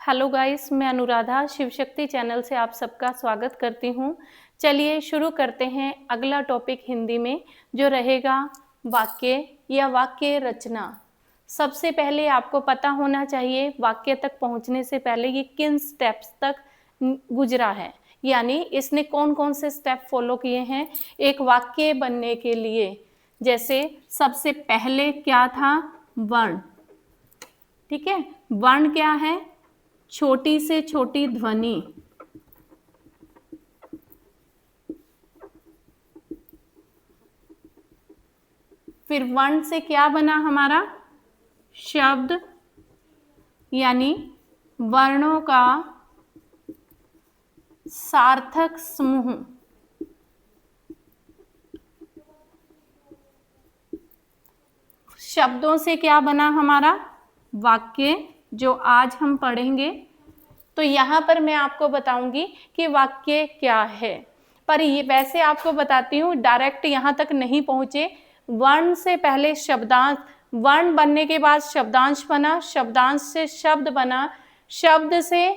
Hello guys, मैं Anuradha Shiv Shakti channel से आप सबका स्वागत करती हूँ। चलिए शुरू करते हैं अगला टॉपिक हिंदी में, जो रहेगा वाक्य या वाक्य रचना। सबसे पहले आपको पता होना चाहिए वाक्य तक पहुँचने से पहले ये किन स्टेप्स तक गुजरा है, यानी इसने कौन कौन से स्टेप फॉलो किए हैं एक वाक्य बनने के लिए। जैसे सबसे पहले क्या था, वर्ण। ठीक है, वर्ण क्या है? छोटी से छोटी ध्वनि। फिर वर्ण से क्या बना हमारा? शब्द, यानी वर्णों का सार्थक समूह। शब्दों से क्या बना हमारा? वाक्य, जो आज हम पढ़ेंगे। तो यहाँ पर मैं आपको बताऊंगी कि वाक्य क्या है, पर ये वैसे आपको बताती हूँ, डायरेक्ट यहाँ तक नहीं पहुँचे। वर्ण से पहले शब्दांश, वर्ण बनने के बाद शब्दांश बना, शब्दांश से शब्द बना, शब्द से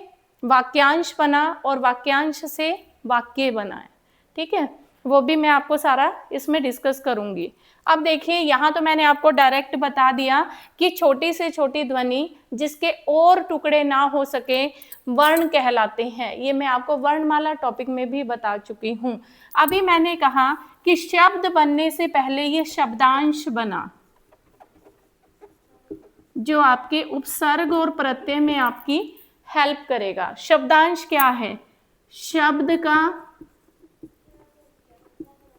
वाक्यांश बना और वाक्यांश से वाक्य बना है। ठीक है, वो भी मैं आपको सारा इसमें डिस्कस करूंगी। अब देखिए, यहाँ तो मैंने आपको डायरेक्ट बता दिया कि छोटी से छोटी ध्वनि जिसके और टुकड़े ना हो सके वर्ण कहलाते हैं। ये मैं आपको वर्णमाला टॉपिक में भी बता चुकी हूँ। अभी मैंने कहा कि शब्द बनने से पहले ये शब्दांश बना, जो आपके उपसर्ग और प्रत्यय में आपकी हेल्प करेगा। शब्दांश क्या है? शब्द का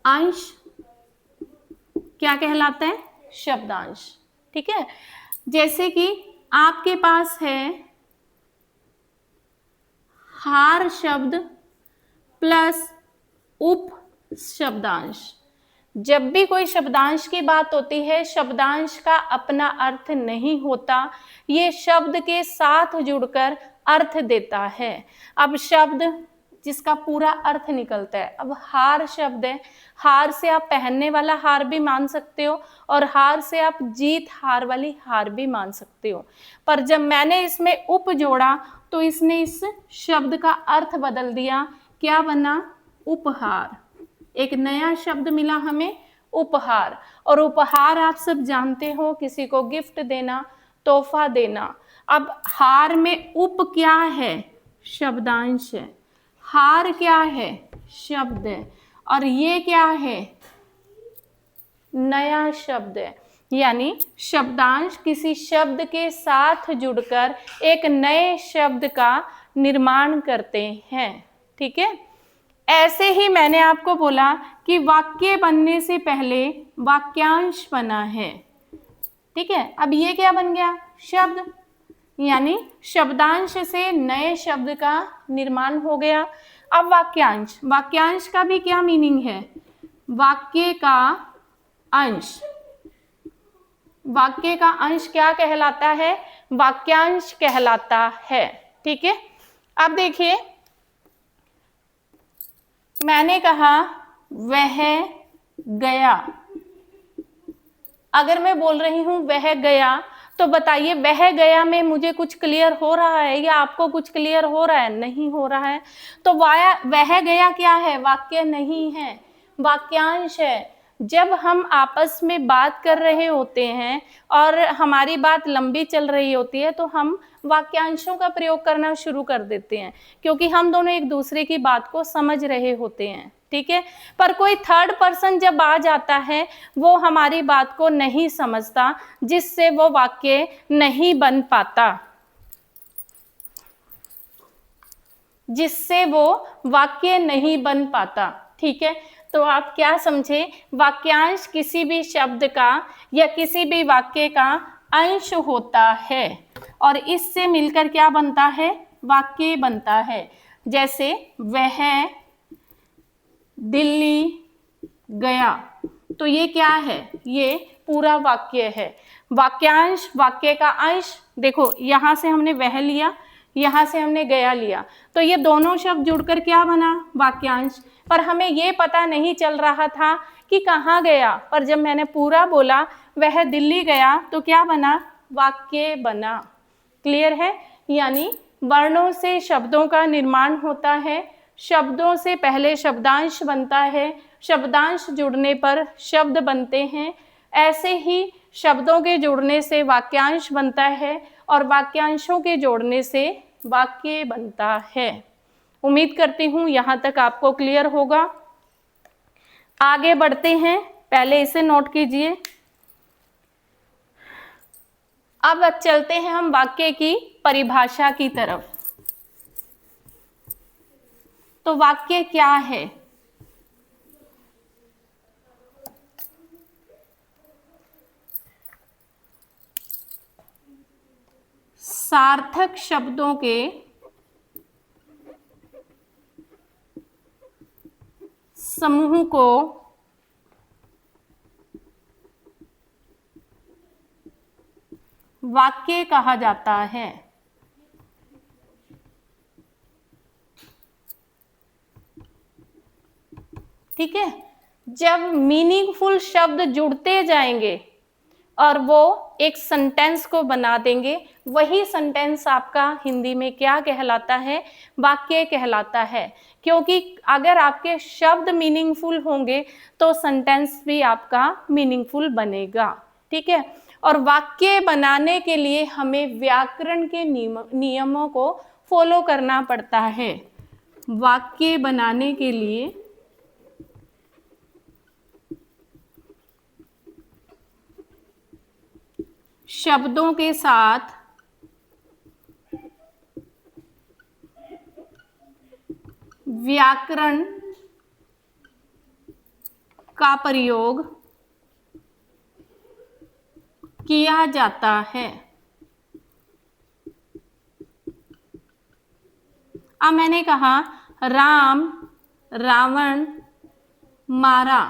अंश क्या कहलाता है? शब्दांश। ठीक है, जैसे कि आपके पास है हार शब्द प्लस उप शब्दांश। जब भी कोई शब्दांश की बात होती है, शब्दांश का अपना अर्थ नहीं होता, ये शब्द के साथ जुड़कर अर्थ देता है। अब शब्द जिसका पूरा अर्थ निकलता है। अब हार शब्द है, हार से आप पहनने वाला हार भी मान सकते हो और हार से आप जीत हार वाली हार भी मान सकते हो। पर जब मैंने इसमें उप जोड़ा तो इसने इस शब्द का अर्थ बदल दिया। क्या बना? उपहार। एक नया शब्द मिला हमें, उपहार। और उपहार आप सब जानते हो, किसी को गिफ्ट देना, तोहफा देना। अब हार में उप क्या है? शब्दांश है। हार क्या है? शब्द है। और ये क्या है? नया शब्द है। यानी शब्दांश किसी शब्द के साथ जुड़कर एक नए शब्द का निर्माण करते हैं। ठीक है, ऐसे ही मैंने आपको बोला कि वाक्य बनने से पहले वाक्यांश बना है। ठीक है, अब ये क्या बन गया? शब्द, यानी शब्दांश से नए शब्द का निर्माण हो गया। अब वाक्यांश, वाक्यांश का भी क्या मीनिंग है? वाक्य का अंश। वाक्य का अंश क्या कहलाता है? वाक्यांश कहलाता है। ठीक है, अब देखिए, मैंने कहा वह गया। अगर मैं बोल रही हूं वह गया, तो बताइए वह गया में मुझे कुछ क्लियर हो रहा है या आपको कुछ क्लियर हो रहा है? नहीं हो रहा है। तो वह गया क्या है? वाक्य नहीं है, वाक्यांश है। जब हम आपस में बात कर रहे होते हैं और हमारी बात लंबी चल रही होती है, तो हम वाक्यांशों का प्रयोग करना शुरू कर देते हैं, क्योंकि हम दोनों एक दूसरे की बात को समझ रहे होते हैं। ठीक है, पर कोई थर्ड पर्सन जब आ जाता है, वो हमारी बात को नहीं समझता, जिससे वो वाक्य नहीं बन पाता, जिससे वो वाक्य नहीं बन पाता। ठीक है, तो आप क्या समझे? वाक्यांश किसी भी शब्द का या किसी भी वाक्य का अंश होता है और इससे मिलकर क्या बनता है? वाक्य बनता है। जैसे वह दिल्ली गया, तो ये क्या है? ये पूरा वाक्य है। वाक्यांश, वाक्य का अंश। देखो, यहाँ से हमने वह लिया, यहाँ से हमने गया लिया, तो ये दोनों शब्द जुड़कर क्या बना? वाक्यांश। पर हमें ये पता नहीं चल रहा था कि कहाँ गया, पर जब मैंने पूरा बोला वह दिल्ली गया, तो क्या बना? वाक्य बना। क्लियर है? यानी वर्णों से शब्दों का निर्माण होता है, शब्दों से पहले शब्दांश बनता है, शब्दांश जुड़ने पर शब्द बनते हैं, ऐसे ही शब्दों के जुड़ने से वाक्यांश बनता है और वाक्यांशों के जोड़ने से वाक्य बनता है। उम्मीद करती हूँ यहाँ तक आपको क्लियर होगा। आगे बढ़ते हैं, पहले इसे नोट कीजिए। अब चलते हैं हम वाक्य की परिभाषा की तरफ। तो वाक्य क्या है? सार्थक शब्दों के समूह को वाक्य कहा जाता है। ठीक है, जब मीनिंगफुल शब्द जुड़ते जाएंगे और वो एक सेंटेंस को बना देंगे, वही सेंटेंस आपका हिंदी में क्या कहलाता है? वाक्य कहलाता है। क्योंकि अगर आपके शब्द मीनिंगफुल होंगे तो सेंटेंस भी आपका मीनिंगफुल बनेगा। ठीक है, और वाक्य बनाने के लिए हमें व्याकरण के नियमों को फॉलो करना पड़ता है। वाक्य बनाने के लिए शब्दों के साथ व्याकरण का प्रयोग किया जाता है। अब मैंने कहा राम रावण मारा,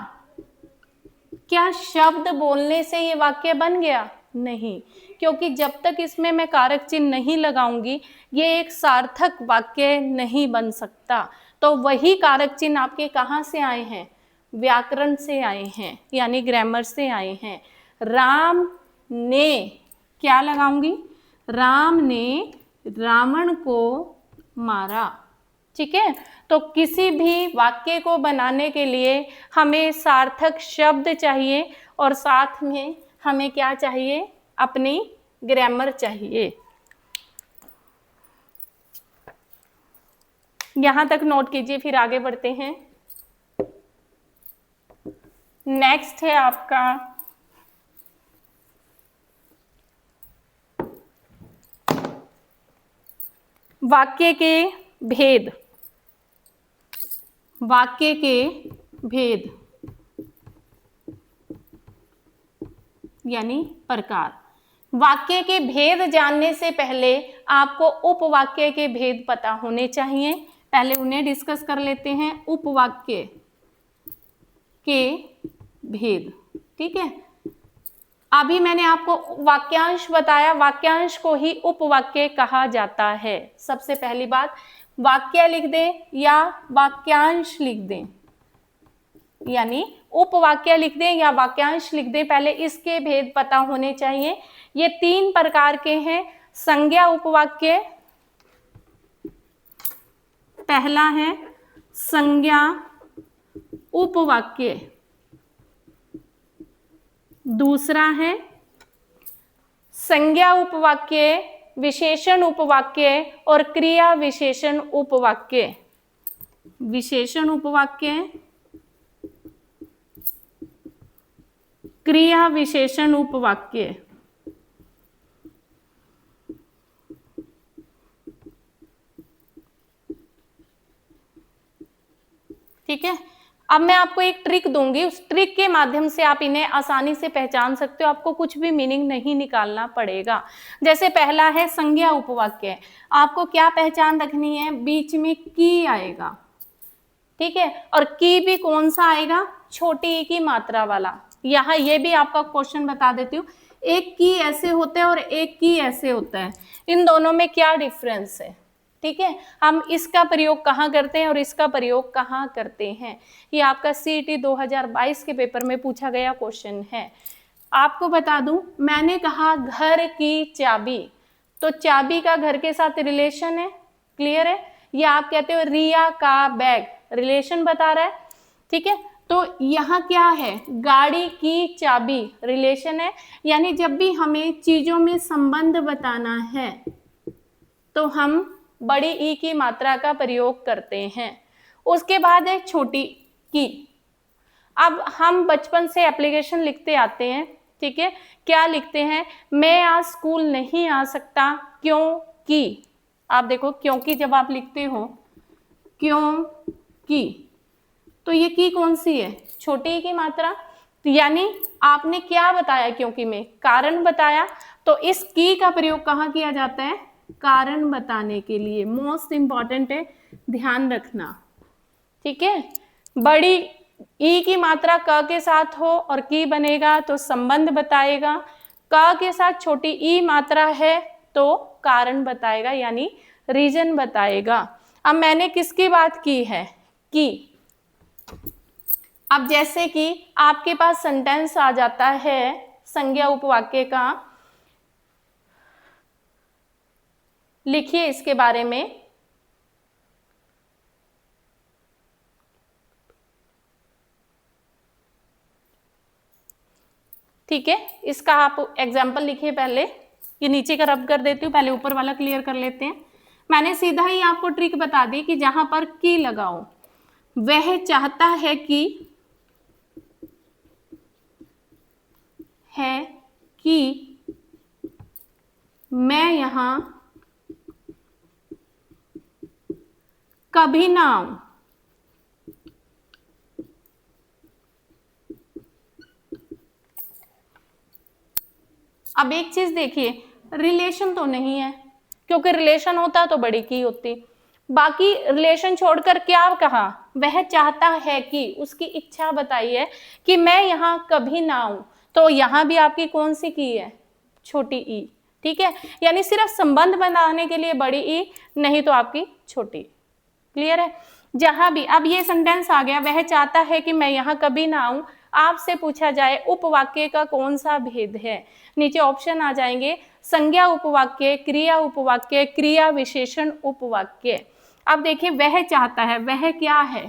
क्या शब्द बोलने से ये वाक्य बन गया? नहीं, क्योंकि जब तक इसमें मैं कारक चिन्ह नहीं लगाऊंगी ये एक सार्थक वाक्य नहीं बन सकता। तो वही कारक चिन्ह आपके कहाँ से आए हैं? व्याकरण से आए हैं, यानी ग्रामर से आए हैं। राम ने, क्या लगाऊंगी? राम ने रावण को मारा। ठीक है, तो किसी भी वाक्य को बनाने के लिए हमें सार्थक शब्द चाहिए और साथ में हमें क्या चाहिए? अपनी ग्रामर चाहिए। यहां तक नोट कीजिए, फिर आगे बढ़ते हैं। नेक्स्ट है आपका वाक्य के भेद। वाक्य के भेद यानी प्रकार। वाक्य के भेद जानने से पहले आपको उपवाक्य के भेद पता होने चाहिए। पहले उन्हें डिस्कस कर लेते हैं, उपवाक्य के भेद। ठीक है, अभी मैंने आपको वाक्यांश बताया, वाक्यांश को ही उपवाक्य कहा जाता है। सबसे पहली बात, वाक्य लिख दें या वाक्यांश लिख दें, यानी उपवाक्य लिख दें या वाक्यांश लिख दें, पहले इसके भेद पता होने चाहिए। ये 3 प्रकार के हैं। संज्ञा उपवाक्य, पहला है संज्ञा उपवाक्य, दूसरा है संज्ञा उपवाक्य, विशेषण उपवाक्य और क्रिया विशेषण उपवाक्य। विशेषण उपवाक्य, क्रिया विशेषण उपवाक्य। ठीक है, अब मैं आपको एक ट्रिक दूंगी, उस ट्रिक के माध्यम से आप इन्हें आसानी से पहचान सकते हो, आपको कुछ भी मीनिंग नहीं निकालना पड़ेगा। जैसे पहला है संज्ञा उपवाक्य, आपको क्या पहचान रखनी है? बीच में की आएगा। ठीक है, और की भी कौन सा आएगा? छोटी ई की मात्रा वाला। यहाँ ये भी आपका क्वेश्चन बता देती हूँ, एक की ऐसे होता है और एक की ऐसे होता है, इन दोनों में क्या डिफरेंस है? ठीक है, हम इसका प्रयोग कहाँ करते हैं और इसका प्रयोग कहाँ करते हैं, ये आपका CET 2022 के पेपर में पूछा गया क्वेश्चन है। आपको बता दूं, मैंने कहा घर की चाबी, तो चाबी का घर के साथ रिलेशन है, क्लियर है। या आप कहते हो रिया का बैग, रिलेशन बता रहा है, ठीक है। तो यहाँ क्या है, गाड़ी की चाबी, रिलेशन है। यानी जब भी हमें चीजों में संबंध बताना है तो हम बड़ी ई की मात्रा का प्रयोग करते हैं। उसके बाद है छोटी की। अब हम बचपन से एप्लीकेशन लिखते आते हैं, ठीक है। क्या लिखते हैं, मैं आज स्कूल नहीं आ सकता क्योंकि, आप देखो क्योंकि जब आप लिखते हो क्योंकि, तो ये की कौन सी है, छोटी ई की मात्रा। तो यानी आपने क्या बताया, क्योंकि में कारण बताया, तो इस की का प्रयोग कहाँ किया जाता है, कारण बताने के लिए। मोस्ट इंपॉर्टेंट है, ध्यान रखना, ठीक है। बड़ी ई की मात्रा क के साथ हो और की बनेगा तो संबंध बताएगा, क के साथ छोटी ई मात्रा है तो कारण बताएगा, यानी रीजन बताएगा। अब मैंने किसकी बात की है, की। अब जैसे कि आपके पास सेंटेंस आ जाता है संज्ञा उपवाक्य का, लिखिए इसके बारे में। ठीक है, इसका आप एग्जाम्पल लिखिए। पहले ये नीचे का रब कर देती हूँ, पहले ऊपर वाला क्लियर कर लेते हैं। मैंने सीधा ही आपको ट्रिक बता दी कि जहां पर की लगाओ, वह चाहता है कि मैं यहां कभी ना आऊं। अब एक चीज देखिए, रिलेशन तो नहीं है, क्योंकि रिलेशन होता तो बड़ी की होती। बाकी रिलेशन छोड़कर क्या कहा, वह चाहता है कि, उसकी इच्छा बताई है कि मैं यहां कभी ना आऊं, तो यहां भी आपकी कौन सी की है, छोटी ई, ठीक है। यानी सिर्फ संबंध बनाने के लिए बड़ी ई, नहीं तो आपकी छोटी। क्लियर है। जहां भी अब ये सेंटेंस आ गया, वह चाहता है कि मैं यहां कभी ना आऊं, आपसे पूछा जाए उपवाक्य का कौन सा भेद है, नीचे ऑप्शन आ जाएंगे, संज्ञा उपवाक्य, क्रिया उपवाक्य, क्रिया विशेषण उपवाक्य। अब देखिए, वह चाहता है, वह क्या है,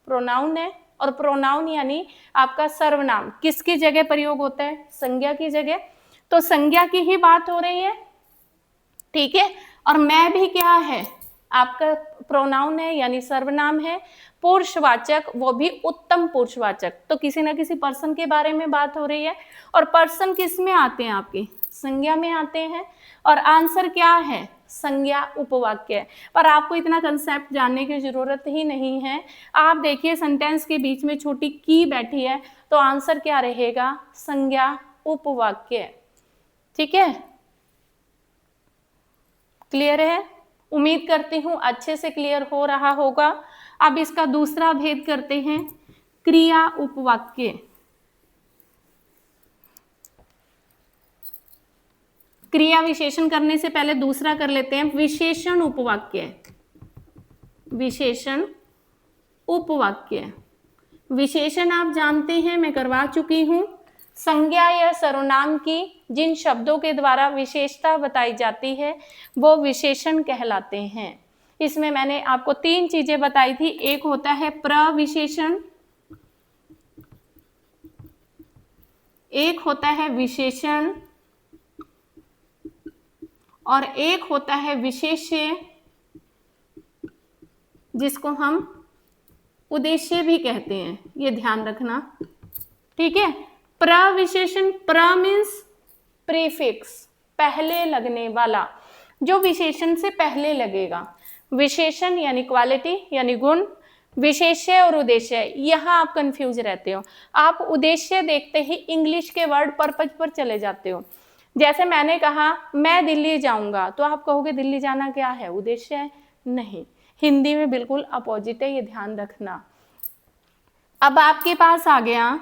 प्रोनाउन है, और प्रोनाउन यानी आपका सर्वनाम किसकी जगह प्रयोग होता है, संज्ञा की जगह। तो संज्ञा की ही बात हो रही है, ठीक है। और मैं भी क्या है, आपका प्रोनाउन है, यानी सर्वनाम है। पुरुषवाचक, वो भी उत्तम पुरुषवाचक, तो किसी ना किसी पर्सन के बारे में बात हो रही है। और पर्सन किस में आते हैं, आपके संज्ञा में आते हैं। और आंसर क्या है, संज्ञा उपवाक्य। पर आपको इतना कंसेप्ट जानने की जरूरत ही नहीं है। आप देखिए सेंटेंस के बीच में छोटी की बैठी है, तो आंसर क्या रहेगा, संज्ञा उपवाक्य, ठीक है। क्लियर है, उम्मीद करती हूं अच्छे से क्लियर हो रहा होगा। अब इसका दूसरा भेद करते हैं, क्रिया उपवाक्य। क्रिया विशेषण करने से पहले दूसरा कर लेते हैं, विशेषण उपवाक्य। विशेषण उपवाक्य, विशेषण आप जानते हैं, मैं करवा चुकी हूं। संज्ञा या सर्वनाम की जिन शब्दों के द्वारा विशेषता बताई जाती है वो विशेषण कहलाते हैं। इसमें मैंने आपको 3 चीजें बताई थी, एक होता है प्रविशेषण, एक होता है विशेषण, और एक होता है विशेष्य, जिसको हम उद्देश्य भी कहते हैं, ये ध्यान रखना, ठीक है। प्रविशेषण, प्र मीन्स प्रीफिक्स, पहले लगने वाला, जो विशेषण से पहले लगेगा। विशेषण यानी क्वालिटी यानी गुण, विशेष्य और उद्देश्य, यहाँ आप कंफ्यूज रहते हो। आप उद्देश्य देखते ही इंग्लिश के वर्ड पर्पज पर चले जाते हो। जैसे मैंने कहा मैं दिल्ली जाऊंगा, तो आप कहोगे दिल्ली जाना क्या है, उद्देश्य है, नहीं, हिंदी में बिल्कुल अपोजिट है, ये ध्यान रखना। अब आपके पास आ गया,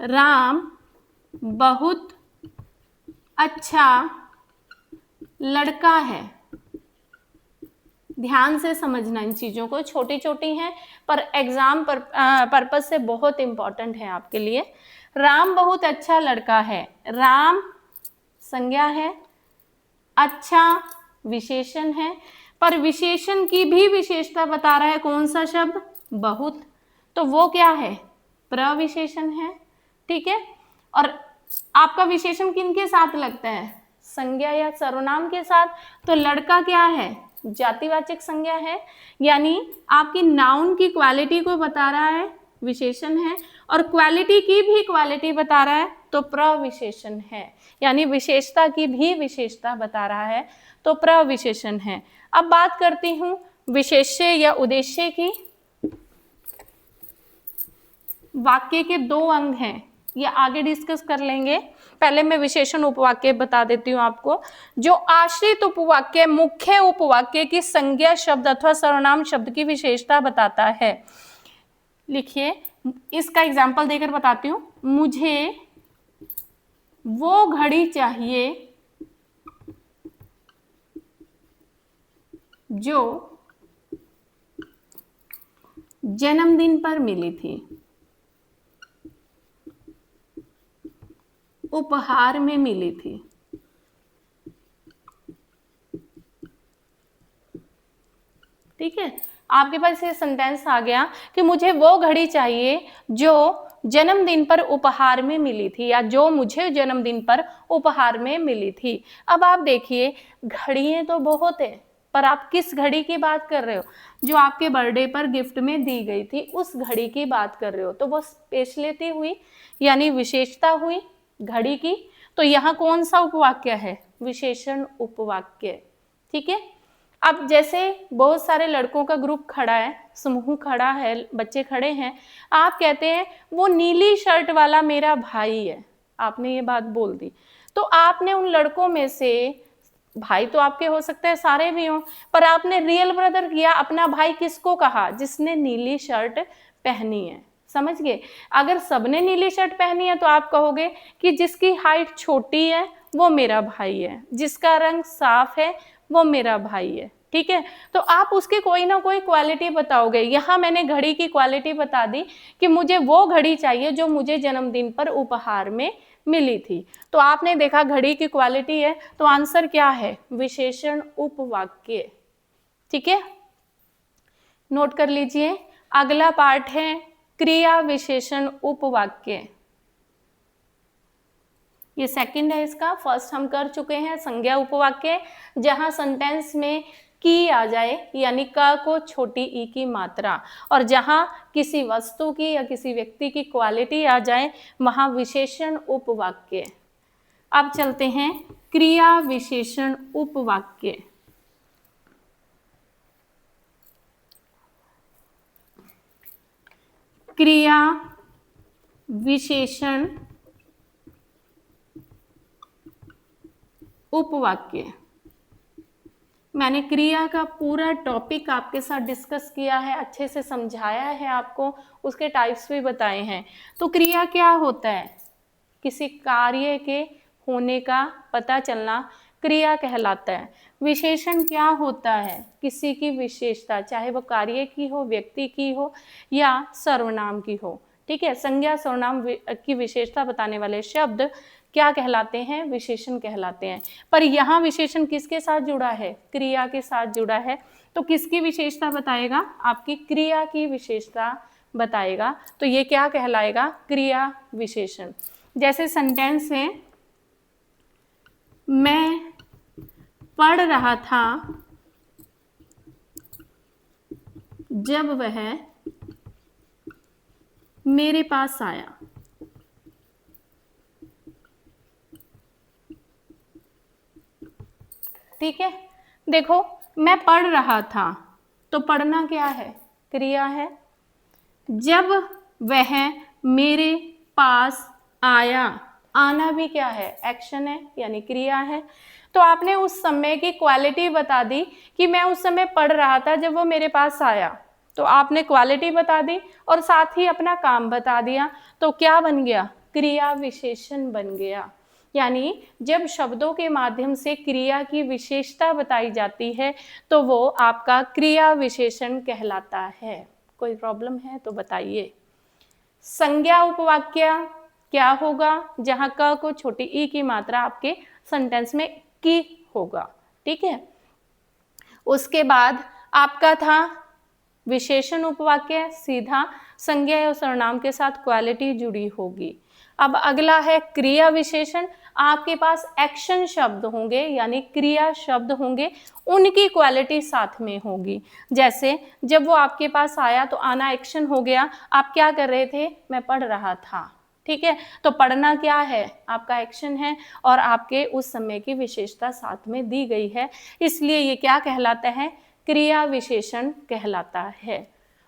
राम बहुत अच्छा लड़का है। ध्यान से समझना इन चीजों को, छोटी छोटी हैं पर एग्जाम पर्पस से बहुत इंपॉर्टेंट है आपके लिए। राम बहुत अच्छा लड़का है, राम संज्ञा है, अच्छा विशेषण है, पर विशेषण की भी विशेषता बता रहा है कौन सा शब्द? बहुत। तो वो क्या है? प्रविशेषण है। ठीक है। और आपका विशेषण किनके साथ लगता है? संज्ञा या सर्वनाम के साथ। तो लड़का क्या है? जातिवाचक संज्ञा है, यानी आपकी नाउन की क्वालिटी को बता रहा है, विशेषण है, और क्वालिटी की भी क्वालिटी बता रहा है, तो प्रविशेषण है, यानी विशेषता की भी विशेषता बता रहा है, तो प्रविशेषण है। अब बात करती हूं विशेष्य या उद्देश्य की। वाक्य के दो अंग हैं, ये आगे डिस्कस कर लेंगे। पहले मैं विशेषण उपवाक्य बता देती हूँ आपको। जो आश्रित उपवाक्य मुख्य उपवाक्य की संज्ञा शब्द अथवा सर्वनाम शब्द की विशेषता बताता है। लिखिए, इसका एग्जाम्पल देकर बताती हूँ। मुझे वो घड़ी चाहिए जो जन्मदिन पर मिली थी, उपहार में मिली थी। ठीक है, आपके पास ये सेंटेंस आ गया कि मुझे वो घड़ी चाहिए जो जन्मदिन पर उपहार में मिली थी, या जो मुझे जन्मदिन पर उपहार में मिली थी। अब आप देखिए, घड़ियां तो बहुत है, पर आप किस घड़ी की बात कर रहे हो? जो आपके बर्थडे पर गिफ्ट में दी गई थी, उस घड़ी की बात कर रहे हो, तो वो स्पेशलिटी हुई, यानी विशेषता हुई घड़ी की। तो यहाँ कौन सा उपवाक्य है? विशेषण उपवाक्य। ठीक है। अब जैसे बहुत सारे लड़कों का ग्रुप खड़ा है, समूह खड़ा है, बच्चे खड़े हैं, आप कहते हैं वो नीली शर्ट वाला मेरा भाई है, आपने ये बात बोल दी, तो आपने उन लड़कों में से, भाई तो आपके हो सकते हैं सारे भी हों, पर आपने रियल ब्रदर किया, अपना भाई किसको कहा? जिसने नीली शर्ट पहनी है। समझ गए? अगर सबने नीली शर्ट पहनी है तो आप कहोगे कि जिसकी हाइट छोटी है वो मेरा भाई है, जिसका रंग साफ है वो मेरा भाई है। ठीक है, तो आप उसकी कोई ना कोई क्वालिटी बताओगे। यहाँ मैंने घड़ी की क्वालिटी बता दी कि मुझे वो घड़ी चाहिए जो मुझे जन्मदिन पर उपहार में मिली थी, तो आपने देखा घड़ी की क्वालिटी है, तो आंसर क्या है? विशेषण उपवाक्य। ठीक है, नोट कर लीजिए। अगला पार्ट है क्रिया विशेषण उपवाक्य। ये सेकंड है इसका। फर्स्ट हम कर चुके हैं संज्ञा उपवाक्य, जहां सेंटेंस में की आ जाए, यानी क को छोटी ई की मात्रा, और जहां किसी वस्तु की या किसी व्यक्ति की क्वालिटी आ जाए, वहां विशेषण उपवाक्य। अब चलते हैं क्रिया विशेषण उपवाक्य। क्रिया विशेषण उपवाक्य। मैंने क्रिया का पूरा टॉपिक आपके साथ डिस्कस किया है, अच्छे से समझाया है आपको, उसके टाइप्स भी बताए हैं। तो क्रिया क्या होता है? किसी कार्य के होने का पता चलना क्रिया कहलाता है। विशेषण क्या होता है? किसी की विशेषता, चाहे वो कार्य की हो, व्यक्ति की हो, या सर्वनाम की हो। ठीक है, संज्ञा सर्वनाम की विशेषता बताने वाले शब्द क्या कहलाते हैं? विशेषण कहलाते हैं। पर यहाँ विशेषण किसके साथ जुड़ा है? क्रिया के साथ जुड़ा है। तो किसकी विशेषता बताएगा? आपकी क्रिया की विशेषता बताएगा। तो ये क्या कहलाएगा? क्रिया विशेषण। जैसे सेंटेंस है, मैं पढ़ रहा था जब वह मेरे पास आया। ठीक है, देखो, मैं पढ़ रहा था, तो पढ़ना क्या है? क्रिया है। जब वह मेरे पास आया, आना भी क्या है? एक्शन है, यानी क्रिया है। तो आपने उस समय की क्वालिटी बता दी कि मैं उस समय पढ़ रहा था जब वो मेरे पास आया, तो आपने क्वालिटी बता दी और साथ ही अपना काम बता दिया, तो क्या बन गया? क्रिया विशेषण बन गया। यानी जब शब्दों के माध्यम से क्रिया की विशेषता बताई जाती है तो वो आपका क्रिया विशेषण कहलाता है। कोई प्रॉब्लम है तो बताइए। संज्ञा उपवाक्य क्या होगा? जहां क को छोटी ई की मात्रा आपके सेंटेंस में की होगा। ठीक है, उसके बाद आपका था विशेषण उपवाक्य, सीधा संज्ञा या सर्वनाम के साथ क्वालिटी जुड़ी होगी। अब अगला है क्रिया विशेषण। आपके पास एक्शन शब्द होंगे यानी क्रिया शब्द होंगे, उनकी क्वालिटी साथ में होगी। जैसे जब वो आपके पास आया तो आना एक्शन हो गया, आप क्या कर रहे थे, मैं पढ़ रहा था। ठीक है, तो पढ़ना क्या है, आपका एक्शन है और आपके उस समय की विशेषता साथ में दी गई है, इसलिए ये क्या कहलाता है, क्रिया विशेषण कहलाता है।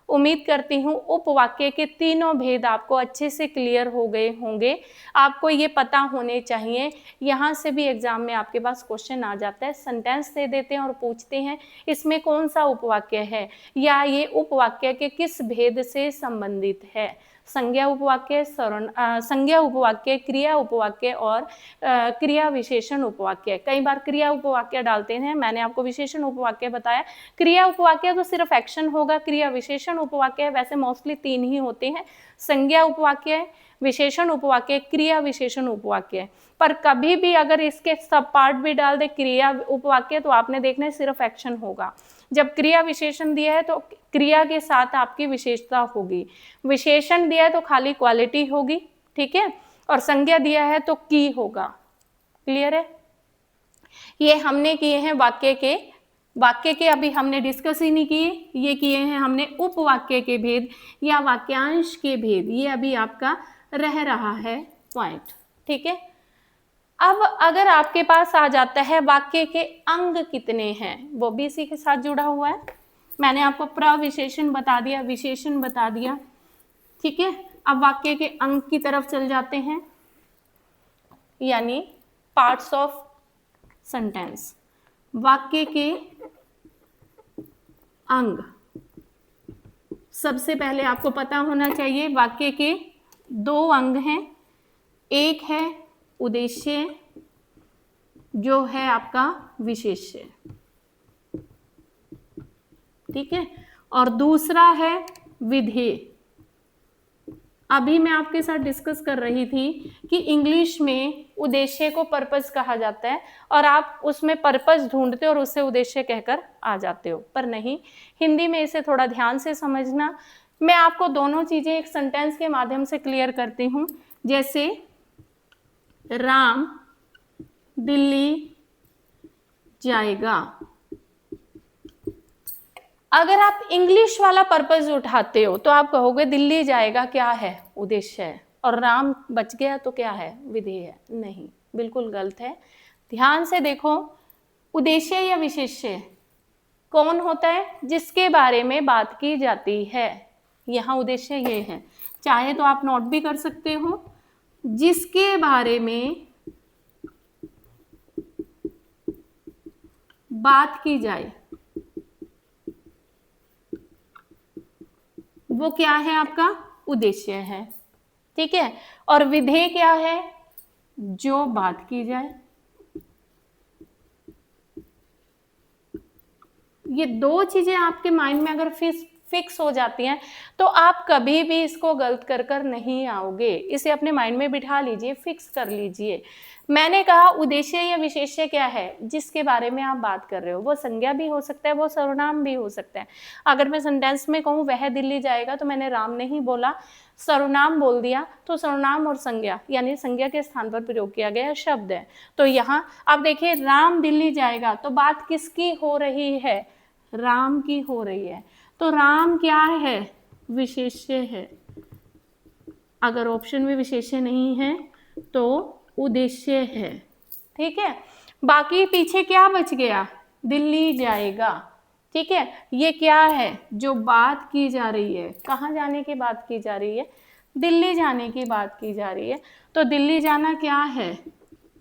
उम्मीद करती हूँ उपवाक्य के तीनों भेद आपको अच्छे से क्लियर हो गए होंगे। आपको ये पता होने चाहिए, यहाँ से भी एग्जाम में आपके पास क्वेश्चन आ जाता है, सेंटेंस दे देते हैं और पूछते हैं इसमें कौन सा उपवाक्य है या ये उपवाक्य के किस भेद से संबंधित है। संज्ञा उपवाक्य, संज्ञा उपवाक्य, क्रिया उपवाक्य और क्रिया विशेषण उपवाक्य। कई बार क्रिया उपवाक्य डालते हैं, मैंने आपको विशेषण उपवाक्य बताया। क्रिया उपवाक्य तो सिर्फ एक्शन होगा, क्रिया विशेषण उपवाक्य वैसे मोस्टली 3 ही होते हैं, संज्ञा उपवाक्य, विशेषण उपवाक्य, क्रिया विशेषण उपवाक्य। पर कभी भी अगर इसके सब पार्ट भी डाल दे क्रिया उपवाक्य तो आपने देखना है सिर्फ एक्शन होगा। जब क्रिया विशेषण दिया है तो क्रिया के साथ आपकी विशेषता होगी, विशेषण दिया है तो खाली क्वालिटी होगी। ठीक है, और संज्ञा दिया है तो की होगा। क्लियर है, ये हमने किए हैं वाक्य के अभी हमने डिस्कस ही नहीं किए, ये किए हैं हमने उपवाक्य के भेद या वाक्यांश के भेद, ये अभी आपका रह रहा है पॉइंट। ठीक है, अब अगर आपके पास आ जाता है वाक्य के अंग कितने हैं, वो भी इसी के साथ जुड़ा हुआ है। मैंने आपको प्रविशेषण बता दिया, विशेषण बता दिया। ठीक है, अब वाक्य के अंग की तरफ चल जाते हैं, यानी पार्ट्स ऑफ सेंटेंस। वाक्य के अंग, सबसे पहले आपको पता होना चाहिए वाक्य के 2 अंग हैं। एक है उद्देश्य, जो है आपका विशेष्य। ठीक है, और दूसरा है विधेय। अभी मैं आपके साथ डिस्कस कर रही थी कि इंग्लिश में उद्देश्य को पर्पस कहा जाता है और आप उसमें पर्पस ढूंढते हो और उससे उद्देश्य कहकर आ जाते हो, पर नहीं, हिंदी में इसे थोड़ा ध्यान से समझना। मैं आपको दोनों चीजें एक सेंटेंस के माध्यम से क्लियर करती हूँ। जैसे राम दिल्ली जाएगा, अगर आप इंग्लिश वाला पर्पस उठाते हो तो आप कहोगे दिल्ली जाएगा क्या है, उद्देश्य है, और राम बच गया तो क्या है, विधेय है। नहीं, बिल्कुल गलत है। ध्यान से देखो, उद्देश्य या विशेष्य कौन होता है, जिसके बारे में बात की जाती है। यहाँ उद्देश्य ये है, चाहे तो आप नोट भी कर सकते हो, जिसके बारे में बात की जाए वो क्या है, आपका उद्देश्य है। ठीक है, और विधेय क्या है, जो बात की जाए। ये 2 चीजें आपके माइंड में अगर फिक्स हो जाती हैं तो आप कभी भी इसको गलत कर नहीं आओगे। इसे अपने माइंड में बिठा लीजिए, फिक्स कर लीजिए। मैंने कहा उद्देश्य या विशेष्य क्या है, जिसके बारे में आप बात कर रहे हो। वो संज्ञा भी हो सकता है, वो सर्वनाम भी हो सकता है। अगर मैं सेंटेंस में कहूँ वह दिल्ली जाएगा तो मैंने राम नहीं बोला, सर्वनाम बोल दिया, तो सर्वनाम और संज्ञा यानी संज्ञा के स्थान पर प्रयोग किया गया शब्द है। तो यहाँ आप देखिए राम दिल्ली जाएगा तो बात किसकी हो रही है, राम की हो रही है। तो राम क्या है, विशेष्य है। अगर ऑप्शन में विशेष्य नहीं है तो उद्देश्य है। ठीक है, बाकी पीछे क्या बच गया, दिल्ली जाएगा। ठीक है, ये क्या है, जो बात की जा रही है, कहाँ जाने की बात की जा रही है, दिल्ली जाने की बात की जा रही है। तो दिल्ली जाना क्या है,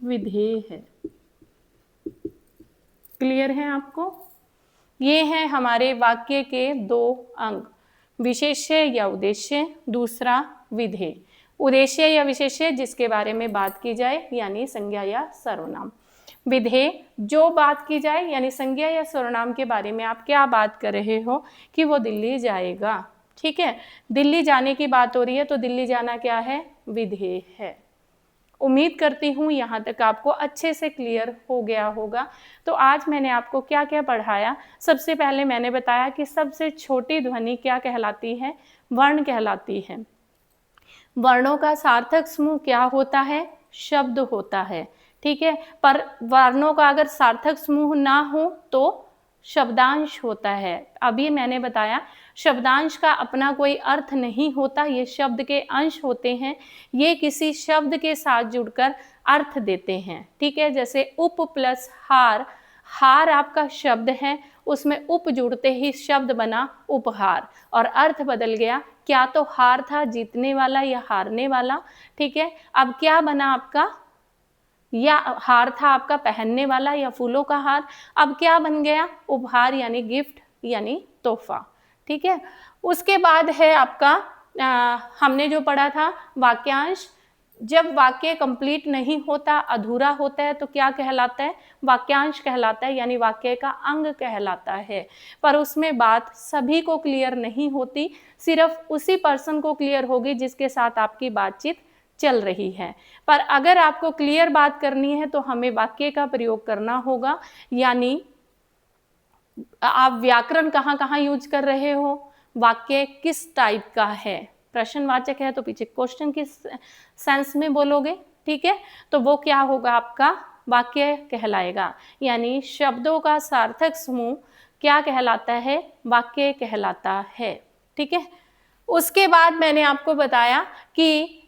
विधेय है। क्लियर है आपको? ये है हमारे वाक्य के 2 अंग, विशेष्य या उद्देश्य, दूसरा विधेय। उद्देश्य या विशेष्य जिसके बारे में बात की जाए यानी संज्ञा या सर्वनाम। विधेय जो बात की जाए यानी संज्ञा या सर्वनाम के बारे में आप क्या बात कर रहे हो कि वो दिल्ली जाएगा। ठीक है, दिल्ली जाने की बात हो रही है तो दिल्ली जाना क्या है, विधेय है। उम्मीद करती हूँ यहाँ तक आपको अच्छे से क्लियर हो गया होगा। तो आज मैंने आपको क्या क्या पढ़ाया। सबसे पहले मैंने बताया कि सबसे छोटी ध्वनि क्या कहलाती है, वर्ण कहलाती है। वर्णों का सार्थक समूह क्या होता है, शब्द होता है, ठीक है। पर वर्णों का अगर सार्थक समूह ना हो तो शब्दांश होता है। अभी मैंने बताया शब्दांश का अपना कोई अर्थ नहीं होता, ये शब्द के अंश होते हैं, ये किसी शब्द के साथ जुड़कर अर्थ देते हैं, ठीक है। जैसे उप प्लस हार, हार आपका शब्द है, उसमें उप जुड़ते ही शब्द बना उपहार और अर्थ बदल गया। क्या तो हार था जीतने वाला या हारने वाला, ठीक है। अब क्या बना आपका, या हार था आपका पहनने वाला या फूलों का हार, अब क्या बन गया, उपहार यानी गिफ्ट यानी तोहफा, ठीक है। उसके बाद है आपका हमने जो पढ़ा था वाक्यांश। जब वाक्य कंप्लीट नहीं होता, अधूरा होता है तो क्या कहलाता है, वाक्यांश कहलाता है, यानी वाक्य का अंग कहलाता है। पर उसमें बात सभी को क्लियर नहीं होती, सिर्फ उसी पर्सन को क्लियर होगी जिसके साथ आपकी बातचीत चल रही है। पर अगर आपको क्लियर बात करनी है तो हमें वाक्य का प्रयोग करना होगा, यानी आप व्याकरण कहाँ कहाँ यूज कर रहे हो, वाक्य किस टाइप का है, प्रश्नवाचक है तो पीछे क्वेश्चन किस सेंस में बोलोगे, ठीक है। तो वो क्या होगा, आपका वाक्य कहलाएगा। यानी शब्दों का सार्थक समूह क्या कहलाता है, वाक्य कहलाता है, ठीक है। उसके बाद मैंने आपको बताया कि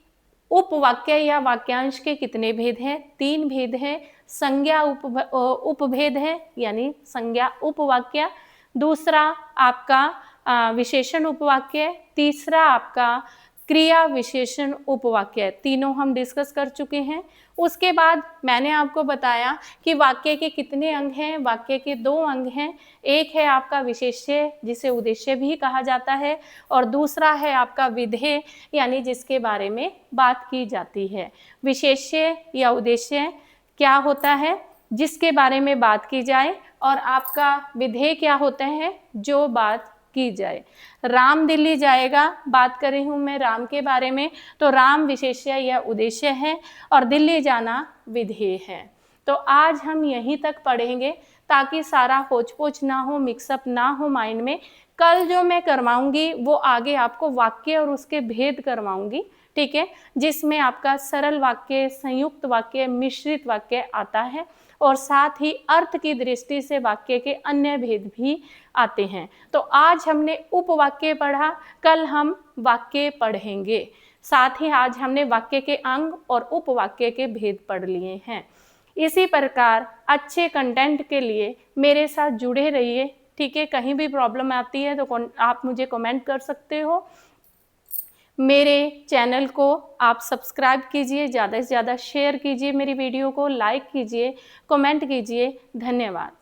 उपवाक्य या वाक्यांश के कितने भेद हैं, 3 भेद हैं। संज्ञा उपभेद है, यानी संज्ञा उपवाक्य, दूसरा आपका विशेषण उपवाक्य, तीसरा आपका क्रिया विशेषण उपवाक्य। तीनों हम डिस्कस कर चुके हैं। उसके बाद मैंने आपको बताया कि वाक्य के कितने अंग हैं, वाक्य के 2 अंग हैं। एक है आपका विशेष्य जिसे उद्देश्य भी कहा जाता है, और दूसरा है आपका विधेय, यानी जिसके बारे में बात की जाती है। विशेष्य या उद्देश्य क्या होता है, जिसके बारे में बात की जाए, और आपका विधेय क्या होता है, जो बात की जाए। राम दिल्ली जाएगा, बात कर रही हूँ मैं राम के बारे में, तो राम विशेष्य या उद्देश्य है और दिल्ली जाना विधेय है। तो आज हम यहीं तक पढ़ेंगे ताकि सारा होच पोच ना हो, मिक्सअप ना हो माइंड में। कल जो मैं करवाऊंगी वो आगे आपको वाक्य और उसके भेद करवाऊंगी, ठीक है, जिसमें आपका सरल वाक्य, संयुक्त वाक्य, मिश्रित वाक्य आता है, और साथ ही अर्थ की दृष्टि से वाक्य के अन्य भेद भी आते हैं। तो आज हमने उपवाक्य पढ़ा, कल हम वाक्य पढ़ेंगे। साथ ही आज हमने वाक्य के अंग और उपवाक्य के भेद पढ़ लिए हैं। इसी प्रकार अच्छे कंटेंट के लिए मेरे साथ जुड़े रहिए, ठीक है। कहीं भी प्रॉब्लम आती है तो आप मुझे कमेंट कर सकते हो। मेरे चैनल को आप सब्सक्राइब कीजिए, ज़्यादा से ज़्यादा शेयर कीजिए, मेरी वीडियो को लाइक कीजिए, कमेंट कीजिए। धन्यवाद।